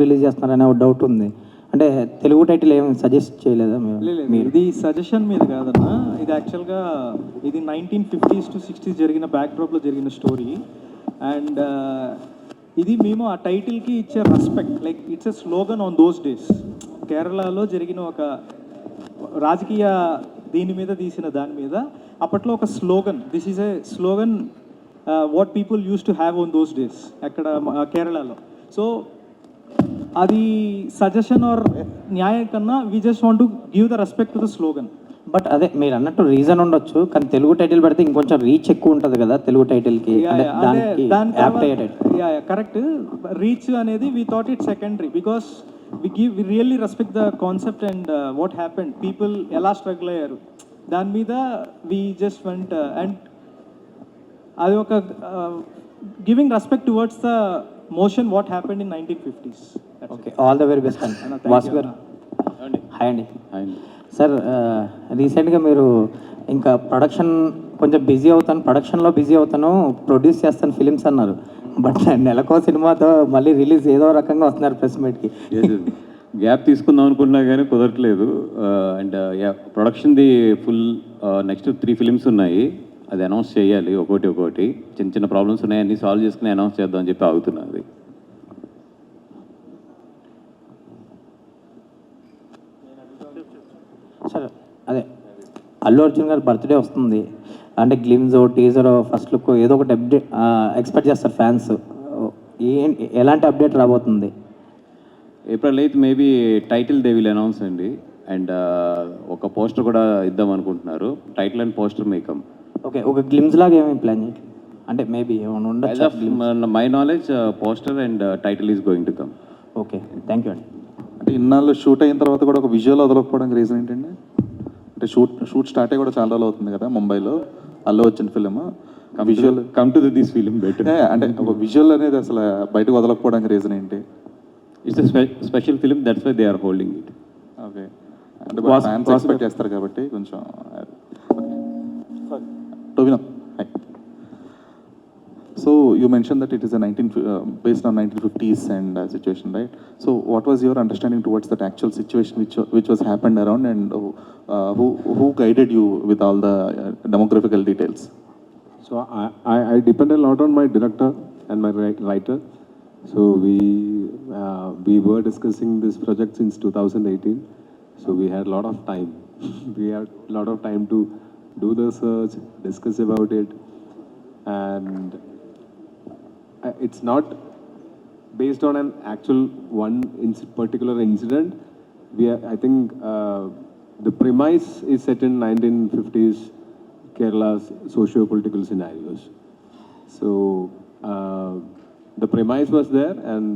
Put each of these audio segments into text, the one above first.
Release చేస్తున్నారనే ఒక doubt ఉంది. అంటే తెలుగు టైటిల్ ఏమి సజెస్ట్ చేయలేదా మీరు? ఇది సజెషన్ మీద కాదన్నా, ఇది యాక్చువల్గా ఇది 1950s to 60s జరిగిన బ్యాక్డ్రాప్లో జరిగిన స్టోరీ. అండ్ ఇది మేము ఆ టైటిల్కి ఇచ్చే respect, like it's a slogan on those days. కేరళలో జరిగిన ఒక రాజకీయ దీని మీద తీసిన దాని మీద అప్పట్లో ఒక slogan, this is a slogan what people use to have on those days అక్కడ కేరళలో. సో అది సజెషన్ ఆర్ న్యాయం కన్నా we just want to give the respect to the slogan. But అదే మీరు అన్నట్టు రీజన్ ఉండొచ్చు, కానీ తెలుగు టైటిల్ పెడితే ఇంకొంచెం రీచ్ ఎక్కువ ఉంటుంది కదా తెలుగు టైటిల్కి. కరెక్ట్. రీచ్ అనేది we thought it secondary because we really respect the concept and what happened, people ఎలా స్ట్రగుల్ అయ్యారు దాని మీద వీ జస్ట్ వెంట్. అండ్ అది ఒక giving respect towards the motion what happened in 1950s. Okay, all the very best అండి. వాసు గారు hi అండి. Sir, రీసెంట్గా మీరు ఇంకా ప్రొడక్షన్ కొంచెం బిజీ అవుతాను, ప్రొడక్షన్లో బిజీ అవుతాను, ప్రొడ్యూస్ చేస్తాను ఫిలిమ్స్ అన్నారు. బట్ నెలకో సినిమాతో మళ్ళీ రిలీజ్ ఏదో రకంగా వస్తున్నారు ప్రెస్ మీట్కి. గ్యాప్ తీసుకుందాం అనుకున్నా కానీ కుదరట్లేదు. అండ్ ప్రొడక్షన్ది ఫుల్ నెక్స్ట్ 3 ఫిలిమ్స్ ఉన్నాయి, అది అనౌన్స్ చేయాలి ఒక్కొక్కటి. చిన్న చిన్న ప్రాబ్లమ్స్ ఉన్నాయి, అన్నీ సాల్వ్ చేసుకుని అనౌన్స్ చేద్దాం అని చెప్పి ఆగుతున్నది. సార్ అదే అల్లు అర్జున్ గారి బర్త్డే వస్తుంది అంటే గ్లిమ్స్ టీజర్ ఫస్ట్ లుక్ ఏదో ఒకటి అప్డేట్ ఎక్స్పెక్ట్ చేస్తారు ఫ్యాన్స్. ఎలాంటి అప్డేట్ రాబోతుంది? April 8th maybe title they will announce అండి. అండ్ ఒక పోస్టర్ కూడా ఇద్దాం అనుకుంటున్నారు. Title and poster may come. Okay, ఒక గ్లిమ్స్ లాగా ఏమేమి ప్లాన్ చేయండి అంటే మేబీ ఏమైనా ఉండదు. My knowledge poster and title is going to come. Okay, thank you అండి. అంటే ఇన్నాళ్ళు షూట్ అయిన తర్వాత కూడా ఒక విజువల్ వదలకపోవడానికి రీజన్ ఏంటండి? అంటే షూట్ స్టార్ట్ అయ్యి కూడా చాలా రోజులు అవుతుంది కదా ముంబైలో, అల్లు వచ్చిన film visual come to this film better. అంటే ఒక విజువల్ అనేది అసలు బయటకు వదలకపోవడానికి రీజన్ ఏంటి? It's special film, that's why they are holding it. Okay, అంటే ఫ్యాన్స్ ఎక్స్పెక్ట్ చేస్తారు కాబట్టి కొంచెం. Tovino, hi. So you mentioned that it is based on 1950s and situation, right? So what was your understanding towards that actual situation which was happened around, and who guided you with all the demographical details? So I depend a lot on my director and my writer. So we were discussing this project since 2018. So we had a lot of time. We had a lot of time to do the research, discuss about it, and it's not based on an actual particular incident. I think the premise is set in 1950s Kerala's socio-political scenarios. So the premise was there, and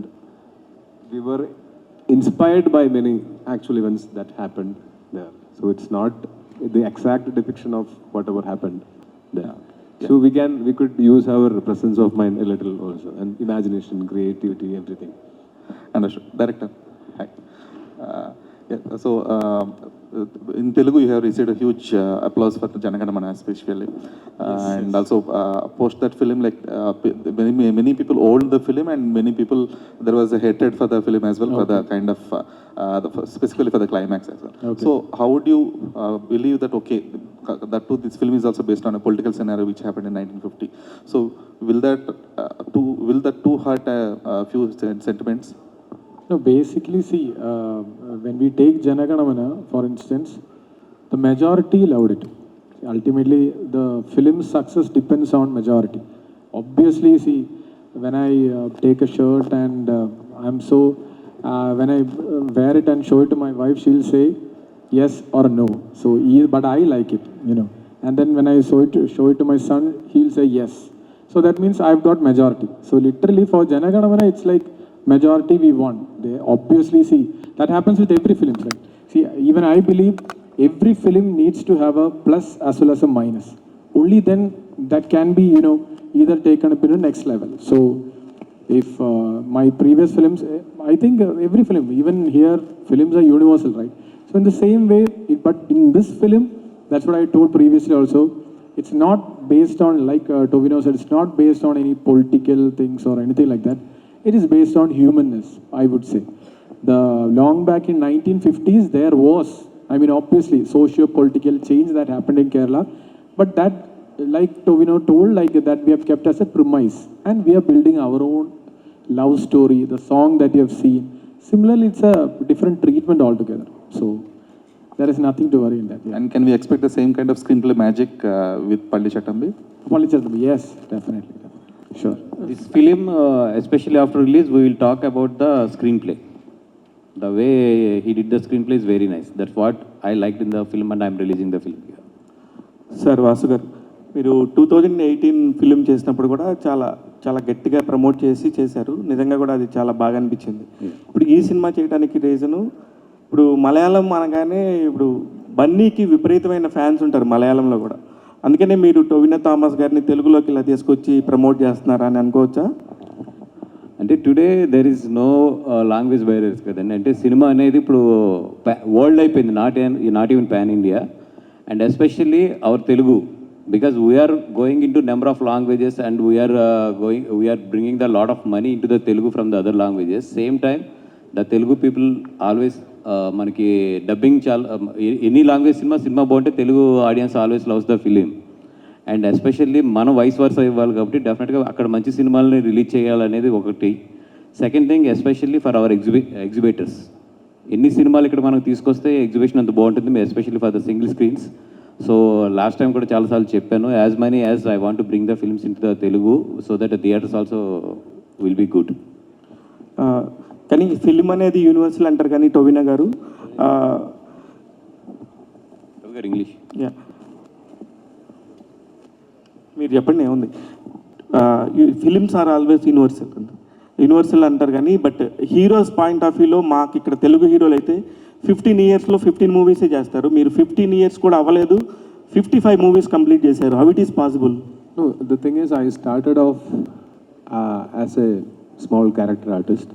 we were inspired by many actual events that happened there. So it's not the exact depiction of whatever happened there. Yeah. So we could use our presence of mind a little also, and imagination, creativity, everything. Understood. Director, hi. So in Telugu you have received a huge applause for the Janagana Mana especially, and also post that film, like many people owned the film, and many people, there was a hatred for the film as well, for the kind of specifically for the climax as well. Okay. So how would you believe that, okay, that too, this film is also based on a political scenario which happened in 1950. So will that too hurt a few sentiments? No, basically, see, when we take Janagana Mana, for instance, the majority loved it. Ultimately, the film's success depends on majority. Obviously, see, when I take a shirt and when I wear it and show it to my wife, she'll say yes or no. So, but I like it, you know. And then when I show it to my son, he'll say yes. So that means I've got majority. So literally for Janagana Mana, it's like majority we want. They obviously, see, that happens with every film, right? See, even I believe every film needs to have a plus as well as a minus. Only then that can be, you know, either taken up to the next level. So if my previous films, I think every film, even here, films are universal, right? So in the same way, but in this film, that's what I told previously also, it's not based on, like Tovino said, it's not based on any political things or anything like that. it is based on humanness, I would say. The long back in 1950s, there was, I mean, obviously, socio-political change that happened in Kerala, but that, like Tovino told, like that we have kept as a premise, and we are building our own love story, the song that you have seen. Similarly, it's a different treatment altogether. So there is nothing to worry in that. Yeah. And can we expect the same kind of screenplay magic with Palli Chattambi? Yes, definitely. Sure. This film, especially after release, we will talk about the screenplay. The way he did the screenplay is very nice. That's what I liked in the film, and I'm releasing the film here. Sir Vasu గారు, మీరు 2018 film చేసినప్పుడు కూడా చాలా చాలా గట్టిగా promote చేశారు. నిజంగా కూడా అది చాలా బాగా అనిపించింది. ఇప్పుడు ఈ సినిమా చేయడానికి రీజను, ఇప్పుడు మలయాళం అనగానే ఇప్పుడు బన్నీకి విపరీతమైన ఫ్యాన్స్ ఉంటారు మలయాళంలో కూడా. అందుకనే మీరు టొవినో థామస్ గారిని తెలుగులోకి ఇలా తీసుకొచ్చి ప్రమోట్ చేస్తున్నారా అని అనుకోవచ్చా? అంటే today there is no language barriers కదండి. అంటే సినిమా అనేది ఇప్పుడు వరల్డ్ అయిపోయింది, not even pan India. And especially our Telugu, because we are going into number of languages and we are bringing the lot of money into the Telugu from the other languages. Same time the Telugu people always మనకి dubbing చాలా, any language cinema బాగుంటే Telugu audience always loves the film. And especially మనం vice versa ఇవ్వాలి కాబట్టి డెఫినెట్గా అక్కడ మంచి సినిమాలని రిలీజ్ చేయాలనేది ఒకటి. Second thing, especially for our exhibitors, ఎన్ని సినిమాలు ఇక్కడ మనకు తీసుకొస్తే ఎగ్జిబిషన్ అంత బాగుంటుంది, especially for the single screens. So last time కూడా చాలాసార్లు చెప్పాను, as many as I want to bring the films into the Telugu so that theatres also will be good. కానీ ఫిలిం అనేది యూనివర్సల్ అంటారు, కానీ టొవినో గారు ఇంగ్లీష్ మీరు చెప్పండి ఏముంది. ఫిలిమ్స్ ఆర్ ఆల్వేస్ యూనివర్సల్ అంటారు కానీ, బట్ హీరోస్ పాయింట్ ఆఫ్ వ్యూలో మాకు ఇక్కడ తెలుగు హీరోలు అయితే 15 yearsలో 15 మూవీసే చేస్తారు. మీరు 15 years కూడా అవ్వలేదు, 55 movies కంప్లీట్ చేశారు. How it is possible? No, the thing is, I started off as a small character artist.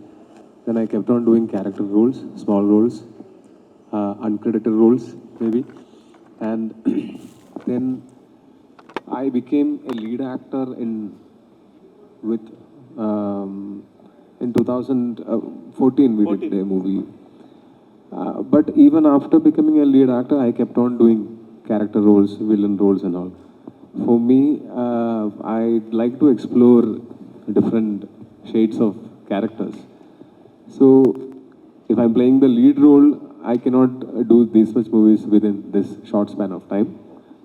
Then I kept on doing character roles, small roles, uncredited roles maybe. And then I became a lead actor in 2014 we did a movie. But even after becoming a lead actor, I kept on doing character roles, villain roles and all. For me, I'd like to explore different shades of characters. So if I'm playing the lead role, I cannot do this much movies within this short span of time.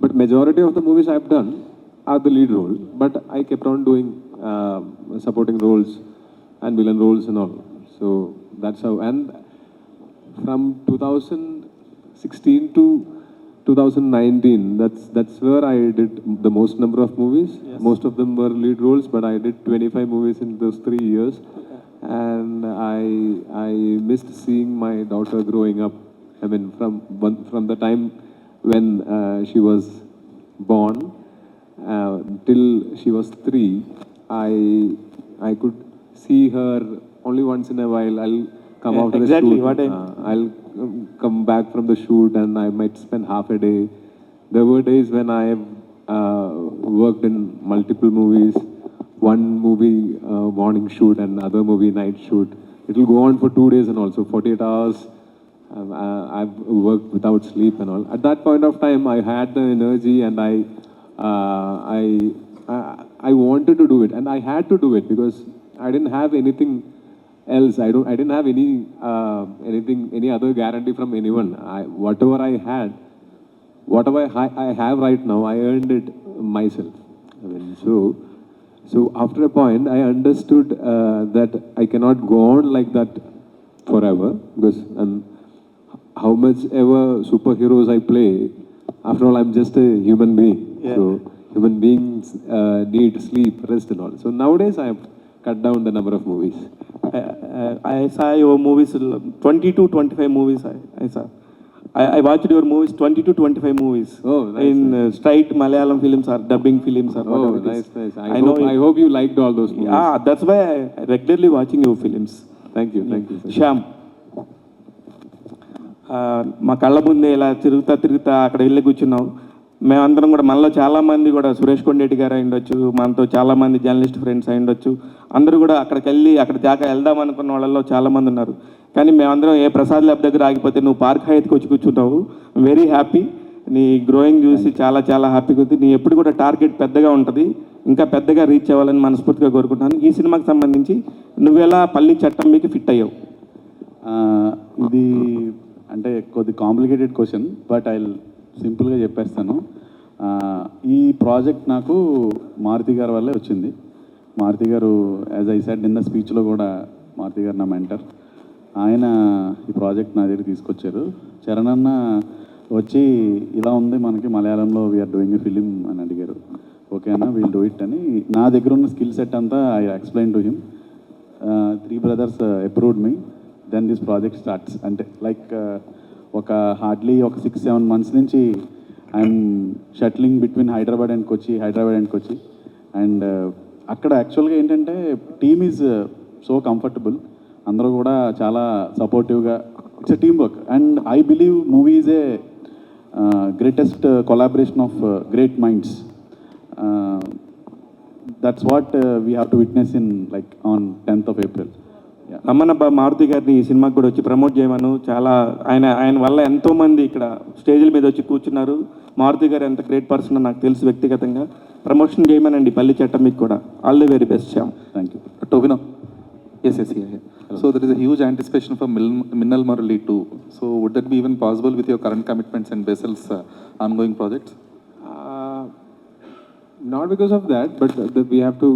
But majority of the movies I've done are the lead role, but I kept on doing supporting roles and villain roles and all. So that's how. And from 2016 to 2019, that's where I did the most number of movies. Yes. Most of them were lead roles, but I did 25 movies in those 3 years. Okay. And I missed seeing my daughter growing up. I mean, from the time when she was born till she was 3, I could see her only once in a while. I'll come out of the shoot. I'll come back from the shoot and I might spend half a day. There were days when I have worked in multiple movies. One movie morning shoot and other movie night shoot. It will go on for 2 days and also 48 hours. I've worked without sleep and all. At that point of time, I had the energy and I wanted to do it, and I had to do it because I didn't have anything else. I didn't have any other guarantee from anyone. Whatever I had, whatever I have right now, I earned it myself. I mean, so after a point, I understood that I cannot go on like that forever because how much ever superheroes I play, after all, I'm just a human being. Yeah. So human beings need sleep, rest and all. So nowadays, I have cut down the number of movies. I saw your movies, 20 to 25 movies I saw. I watched your movies, 20 to 25 movies. Oh, nice. In straight Malayalam films or dubbing films or whatever it is. Nice. I hope you liked all those movies. Yeah, that's why I regularly watching your films. Thank you. Shyam, మా కళ్ళ ముందే ఇలా తిరుగుతా అక్కడ వెళ్ళి కూర్చున్నావు. మేమందరం కూడా మనలో చాలామంది కూడా సురేష్ కొండేటి గారు అయి ఉండొచ్చు, మనతో చాలామంది జర్నలిస్ట్ ఫ్రెండ్స్ అయి ఉండొచ్చు, అందరూ కూడా అక్కడికి వెళ్ళి అక్కడ దాకా వెళ్దాం అనుకున్న వాళ్ళలో చాలామంది ఉన్నారు. కానీ మేమందరం ఏ ప్రసాద్ ల్యాబ్ దగ్గర ఆగిపోతే నువ్వు పార్క్ హైత్కి వచ్చి కూర్చుంటావు. వెరీ హ్యాపీ, నీ గ్రోయింగ్ చూసి చాలా చాలా హ్యాపీగా ఉంది. నీ ఎప్పుడు కూడా టార్గెట్ పెద్దగా ఉంటుంది, ఇంకా పెద్దగా రీచ్ అవ్వాలని మనస్ఫూర్తిగా కోరుకుంటున్నాను. ఈ సినిమాకి సంబంధించి నువ్వెలా పల్లి చట్టం మీకు ఫిట్ అయ్యావు? ఇది అంటే కొద్ది కాంప్లికేటెడ్ క్వశ్చన్, బట్ ఐ సింపుల్గా చెప్పేస్తాను. ఈ ప్రాజెక్ట్ నాకు మారుతి గారి వల్లే వచ్చింది. మారుతి గారు, యాజ్ ఐ సెడ్ నిన్న స్పీచ్లో కూడా, మారుతి గారు నా మెంటర్. ఆయన ఈ ప్రాజెక్ట్ నా దగ్గర తీసుకొచ్చారు. చరణ్ అన్న వచ్చి ఇలా ఉంది మనకి మలయాళంలో వీఆర్ డూయింగ్ ఎ ఫిలిం అని అడిగారు. ఓకే అన్న, వీల్ డూ ఇట్ అని నా దగ్గర ఉన్న స్కిల్ సెట్ అంతా I explain to him. 3 brothers approved me, then this project starts. అంటే లైక్ ఒక హార్డ్లీ ఒక 6-7 months నుంచి I'm shuttling between Hyderabad and Kochi. And అక్కడ యాక్చువల్గా ఏంటంటే టీమ్ ఈజ్ సో కంఫర్టబుల్, అందరూ కూడా చాలా సపోర్టివ్గా. It's a team work and I believe movie is a greatest collaboration of great minds. That's what we have to witness in like on 10th of April. రమ్మనబ్బా మారుతి గారిని ఈ సినిమాకి కూడా వచ్చి ప్రమోట్ చేయమను. చాలా ఆయన వల్ల ఎంతోమంది ఇక్కడ స్టేజ్ల మీద వచ్చి కూర్చున్నారు. మారుతి గారు ఎంత గ్రేట్ పర్సన్ నాకు తెలుసు వ్యక్తిగతంగా. ప్రమోషన్ చేయమనండి పల్లి చట్టం మీకు కూడా. All the very best Shyam. Thank you. Tobino. Yes, here. So there is a huge anticipation for Minnal Murali too. So would that be even possible with your current commitments and Basil's ongoing projects? Not because of that, but we have to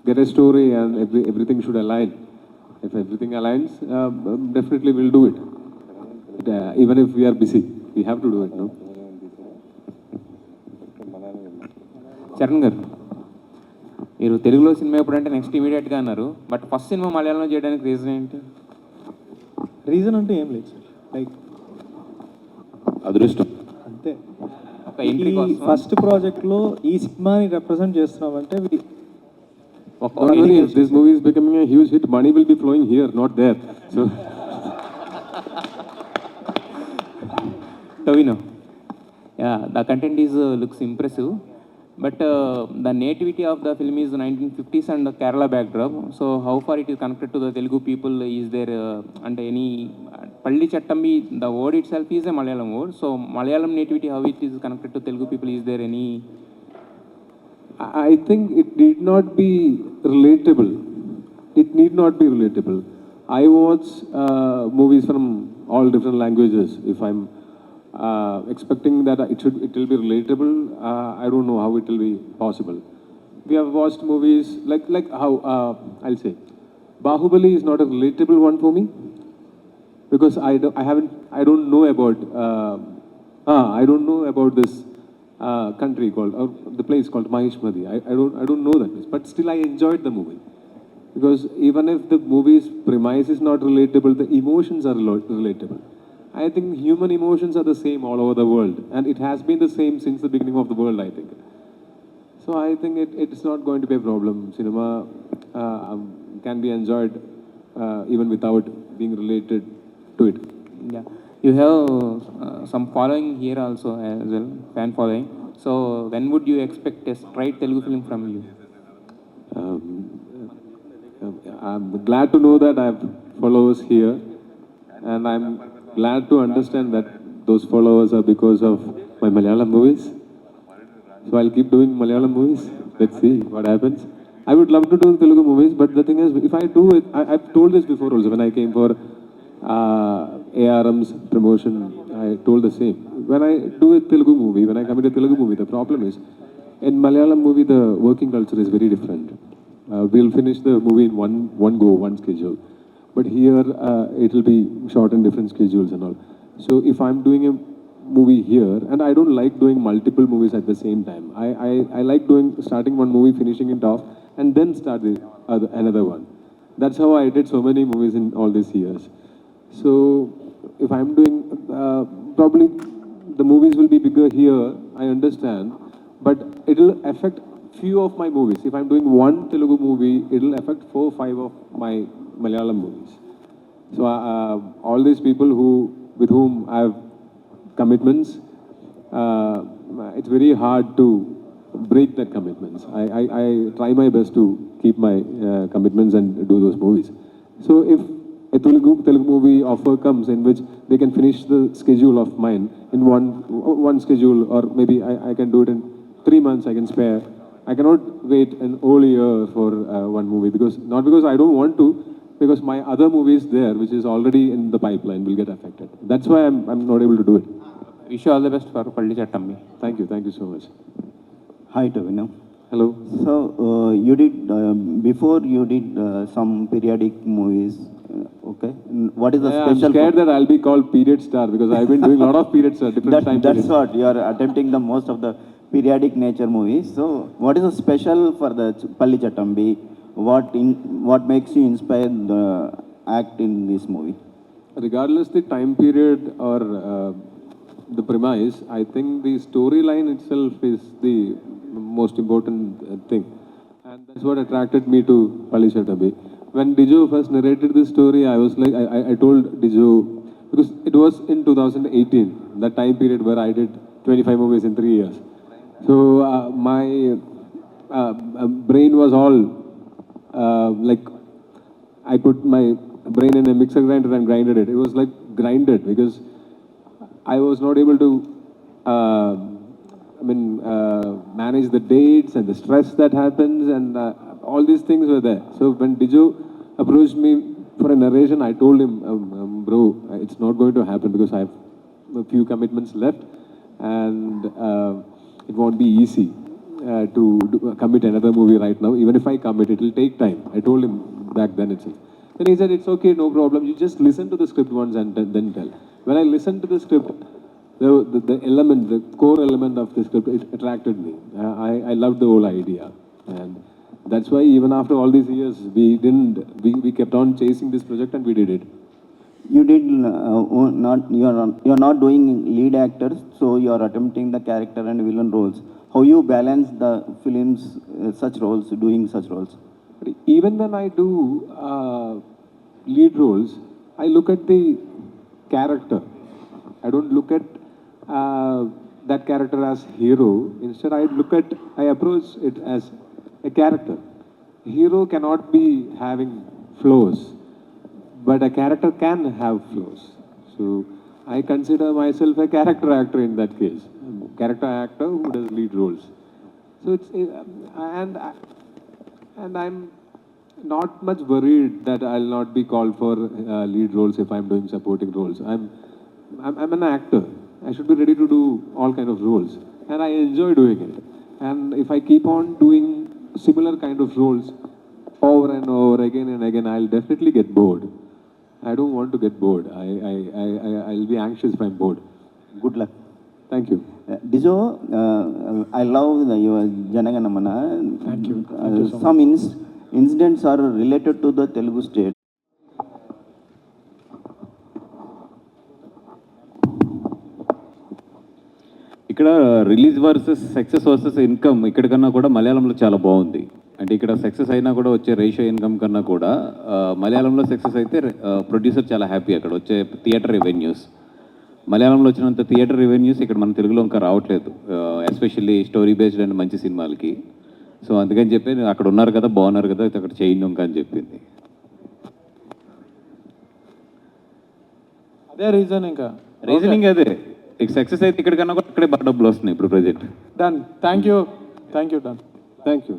get a story and everything should align. If everything aligns, definitely we'll do it. But, even if we are busy, we have to do it, no? Charan గారు, మీరు తెలుగులో cinema ఎప్పుడంటే next ఇమీడియట్గా అన్నారు, but first cinema మలయాళంలో చేయడానికి reason ఏంటి? Reason అంటే ఏం లేదు సార్, లైక్ అదృష్టం అంతే. ఒక ఎంట్రీ కోసం ఫస్ట్ ప్రాజెక్ట్లో ఈ సినిమాని రిప్రజెంట్ చేస్తున్నామంటే Don't worry, if this movie is becoming a huge hit, money will be flowing here, not there. So, Tobino, yeah, the content is looks impressive, but the nativity of the film is 1950s and the Kerala backdrop. So how far it is connected to the Telugu people? Is there and any Palli Chattambi? The word itself is a Malayalam word. So Malayalam nativity, how it is connected to Telugu people? Is there any? I think it need not be relatable. It need not be relatable. I watch movies from all different languages. If I'm expecting that it will be relatable, I don't know how it will be possible. We have watched movies like how I'll say Bahubali is not a relatable one for me because I don't know about this country called, or the place called Maheshmati. I don't know that place, but still I enjoyed the movie because even if the movie's premise is not relatable, the emotions are relatable. I think human emotions are the same all over the world, and it has been the same since the beginning of the world, I think. So I think it's not going to be a problem. Cinema can be enjoyed even without being related to it. Yeah, you have some following here also as well, fan following. So when would you expect a straight Telugu film from you? I'm glad to know that I have followers here, and I'm glad to understand that those followers are because of my Malayalam movies. So I'll keep doing Malayalam movies. Let's see what happens. I would love to do Telugu movies, but the thing is, if I do it, I've told this before also when I came for ARM's promotion, I told the same. When I do a Telugu movie, when I commit a Telugu movie, the problem is, in Malayalam movie, the working culture is very different. We'll finish the movie in one go, one schedule. But here, it will be short and different schedules and all. So if I'm doing a movie here, and I don't like doing multiple movies at the same time. I like starting one movie, finishing it off, and then start another one. That's how I did so many movies in all these years. So if I'm doing, probably the movies will be bigger here, I understand, but it will affect few of my movies. If I'm doing one Telugu movie, it will affect 4 or 5 of my Malayalam movies. So all these people with whom I have commitments, it's very hard to break that commitments. I try my best to keep my commitments and do those movies. So if a Telugu movie offer comes in which they can finish the schedule of mine in one schedule, or maybe I can do it in 3 months, I can spare. I cannot wait an whole year for one movie, not because I don't want to, because my other movies there, which is already in the pipeline, will get affected. That's why I'm not able to do it. Wish you all the best for Palli Chattambi. Thank you so much. Hi, Tovino. Hello. So, you did, before you did some periodic movies, okay? What is the I'm special? scared that I'll be called period star, because I've been doing a lot of period star, different time That's periods. what, you are attempting the most of the periodic nature movies. So, what is the special for the Palli Chattambi? What makes you inspired the act in this movie? Regardless the time period or the premise, I think the storyline itself is the most important thing. And that's what attracted me to Palli Chattambi. When Dijo first narrated this story, I was like, I told Dijo, because it was in 2018, that time period where I did 25 movies in 3 years. So my brain was all like, I put my brain in a mixer grinder and grinded it. It was like grinded, because I was not able to manage the dates and the stress that happens, and all these things were there. So when Dijo approached me for a narration, I told him, bro, it's not going to happen, because I have a few commitments left, and it won't be easy to commit another movie right now. Even if I commit, it will take time. I told him back then itself. Then he said, it's okay, no problem. You just listen to the script once and then tell. When I listened to the script, the element, the core element of the script, it attracted me. I loved the whole idea. And that's why even after all these years, we kept on chasing this project, and we did it. You did you're not doing lead actors, so you are attempting the character and villain roles. How you balance the films, such roles, doing such roles? But even when I do lead roles, I look at the character. I don't look at that character as hero. Instead, I approach it as a character. Hero cannot be having flaws, but a character can have flaws. So I consider myself a character actor in that case. Character actor who does lead roles. So and I'm not much worried that I'll not be called for lead roles if I'm doing supporting roles. I'm an actor. I should be ready to do all kind of roles, and I enjoy doing it. And if I keep on doing similar kind of roles over and over again and again, I'll definitely get bored. I don't want to get bored. I'll be anxious if I'm bored. Good luck. Thank you. Dijo, I love your Janaganamana. Thank you. Some incidents are related to the Telugu state. ఇక్కడ release versus success versus income ఇక్కడ కన్నా కూడా మలయాళంలో చాలా బాగుంది. అంటే ఇక్కడ success అయినా కూడా వచ్చే రేషియో ఇన్కమ్ కన్నా కూడా మలయాళంలో సక్సెస్ అయితే ప్రొడ్యూసర్ చాలా హ్యాపీ. అక్కడ వచ్చే థియేటర్ రెవెన్యూస్, మలయాళంలో వచ్చినంత థియేటర్ రెవెన్యూస్ ఇక్కడ మన తెలుగులో ఇంకా రావట్లేదు, ఎస్పెషల్లీ స్టోరీ బేస్డ్ అండ్ మంచి సినిమాలకి. సో అందుకని చెప్పి అక్కడ ఉన్నారు కదా, బాగున్నారు కదా, అక్కడ చేయండి ఇంకా అని చెప్పింది. అదే రీజన్, ఇంకా రీజనింగ్ అదే. ఇక సక్సెస్ అయితే ఇక్కడ కన్నా కూడా అక్కడే బాగా డబ్బులు వస్తున్నాయి ఇప్పుడు present. Done. Thank you. Done. Thank you.